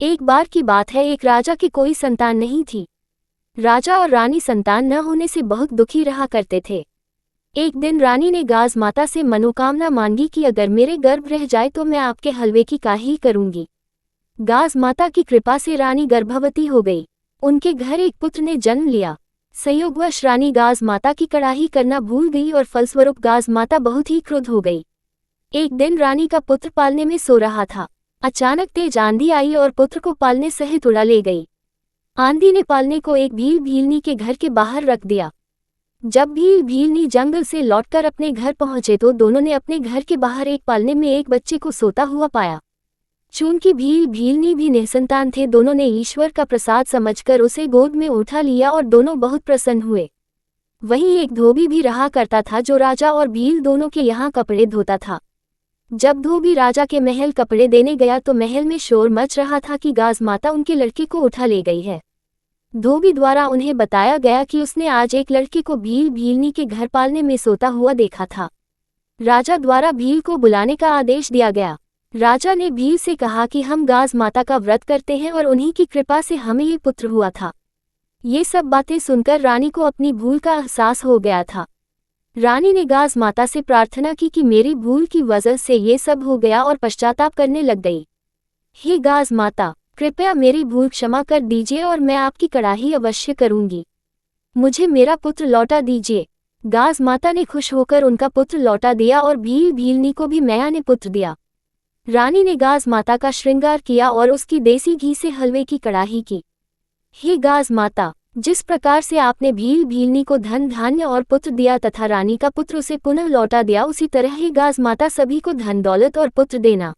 एक बार की बात है, एक राजा की कोई संतान नहीं थी। राजा और रानी संतान न होने से बहुत दुखी रहा करते थे। एक दिन रानी ने गाज माता से मनोकामना मांगी कि अगर मेरे गर्भ रह जाए तो मैं आपके हलवे की काही करूंगी। गाज माता की कृपा से रानी गर्भवती हो गई। उनके घर एक पुत्र ने जन्म लिया। संयोगवश रानी गाज माता की कड़ाही करना भूल गई और फलस्वरूप गाज माता बहुत ही क्रुद्ध हो गई। एक दिन रानी का पुत्र पालने में सो रहा था। अचानक तेज आंधी आई और पुत्र को पालने सहित उड़ा ले गई। आंधी ने पालने को एक भील भीलनी के घर के बाहर रख दिया। जब भील भीलनी जंगल से लौटकर अपने घर पहुंचे तो दोनों ने अपने घर के बाहर एक पालने में एक बच्चे को सोता हुआ पाया। चूंकि भील भीलनी भी निसंतान थे, दोनों ने ईश्वर का प्रसाद समझकर उसे गोद में उठा लिया और दोनों बहुत प्रसन्न हुए। वहीं एक धोबी भी रहा करता था जो राजा और भील दोनों के यहाँ कपड़े धोता था। जब धोबी राजा के महल कपड़े देने गया तो महल में शोर मच रहा था कि गाज माता उनके लड़के को उठा ले गई है। धोबी द्वारा उन्हें बताया गया कि उसने आज एक लड़के को भील भीलनी के घर पालने में सोता हुआ देखा था। राजा द्वारा भील को बुलाने का आदेश दिया गया। राजा ने भील से कहा कि हम गाज माता का व्रत करते हैं और उन्हीं की कृपा से हमें ये पुत्र हुआ था। ये सब बातें सुनकर रानी को अपनी भूल का एहसास हो गया था। रानी ने गाज माता से प्रार्थना की कि मेरी भूल की वजह से ये सब हो गया और पश्चाताप करने लग गई। हे गाज माता, कृपया मेरी भूल क्षमा कर दीजिए और मैं आपकी कड़ाही अवश्य करूंगी। मुझे मेरा पुत्र लौटा दीजिए। गाज माता ने खुश होकर उनका पुत्र लौटा दिया और भील भीलनी को भी मैया ने पुत्र दिया। रानी ने गाज माता का श्रृंगार किया और उसकी देसी घी से हलवे की कड़ाही की। हे गाज माता, जिस प्रकार से आपने भील भीलनी को धन धान्य और पुत्र दिया तथा रानी का पुत्र उसे पुनः लौटा दिया, उसी तरह ही गाज माता सभी को धन दौलत और पुत्र देना।